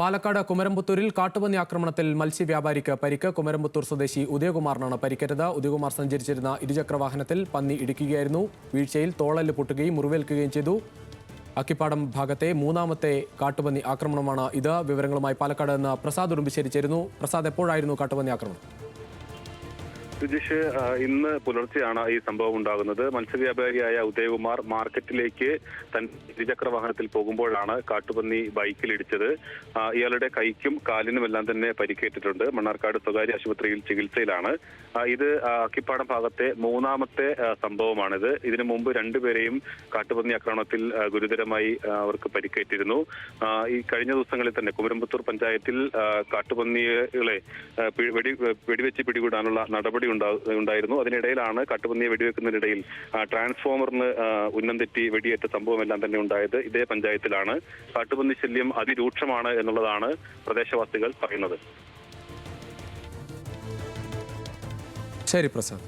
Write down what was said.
പാലക്കാട് കുമരംപുത്തൂരിൽ കാട്ടുപന്നി ആക്രമണത്തിൽ മത്സ്യവ്യാപാരിക്ക് പരിക്ക്. കുമരംപുത്തൂർ സ്വദേശി ഉദയകുമാറിനാണ് പരിക്കേറ്റത്. ഉദയകുമാർ സഞ്ചരിച്ചിരുന്ന ഇരുചക്രവാഹനത്തിൽ പന്നി ഇടിക്കുകയായിരുന്നു. വീഴ്ചയിൽ തോളല് പൊട്ടുകയും മുറിവേൽക്കുകയും ചെയ്തു. അക്കിപ്പാടം ഭാഗത്തെ മൂന്നാമത്തെ കാട്ടുപന്നി ആക്രമണമാണ് ഇത്. വിവരങ്ങളുമായി പാലക്കാട് നിന്ന് പ്രസാദ് ഉടുമ്പിശ്ശേരി ചേരുന്നു. പ്രസാദ്, എപ്പോഴായിരുന്നു കാട്ടുപന്നി ആക്രമണം? സുജീഷ്, ഇന്ന് പുലർച്ചെയാണ് ഈ സംഭവം ഉണ്ടാകുന്നത്. മത്സ്യവ്യാപാരിയായ ഉദയകുമാർ മാർക്കറ്റിലേക്ക് തന്റെ ഇരുചക്ര വാഹനത്തിൽ പോകുമ്പോഴാണ് കാട്ടുപന്നി ബൈക്കിലിടിച്ചത്. ഇയാളുടെ കൈക്കും കാലിനുമെല്ലാം തന്നെ പരിക്കേറ്റിട്ടുണ്ട്. മണ്ണാർക്കാട് സ്വകാര്യ ആശുപത്രിയിൽ ചികിത്സയിലാണ്. ഇത് അക്കിപ്പാടം ഭാഗത്തെ മൂന്നാമത്തെ സംഭവമാണിത്. ഇതിനു മുമ്പ് രണ്ടുപേരെയും കാട്ടുപന്നി ആക്രമണത്തിൽ ഗുരുതരമായി അവർക്ക് പരിക്കേറ്റിരുന്നു. ഈ കഴിഞ്ഞ ദിവസങ്ങളിൽ തന്നെ കുമരംപുത്തൂർ പഞ്ചായത്തിൽ കാട്ടുപന്നികളെ വെടിവെച്ച് പിടികൂടാനുള്ള നടപടി ഉണ്ടായിരുന്നു. അതിനിടയിലാണ് കാട്ടുപന്നിയെ വെടിവെക്കുന്നതിനിടയിൽ ട്രാൻസ്ഫോമറിന് ഉന്നം തെറ്റി വെടിയേറ്റ സംഭവമെല്ലാം തന്നെ ഉണ്ടായത്. ഇതേ പഞ്ചായത്തിലാണ്. കാട്ടുപന്നി ശല്യം അതിരൂക്ഷമാണ് എന്നുള്ളതാണ് പ്രദേശവാസികൾ പറയുന്നത്. ശരി പ്രസാദ്.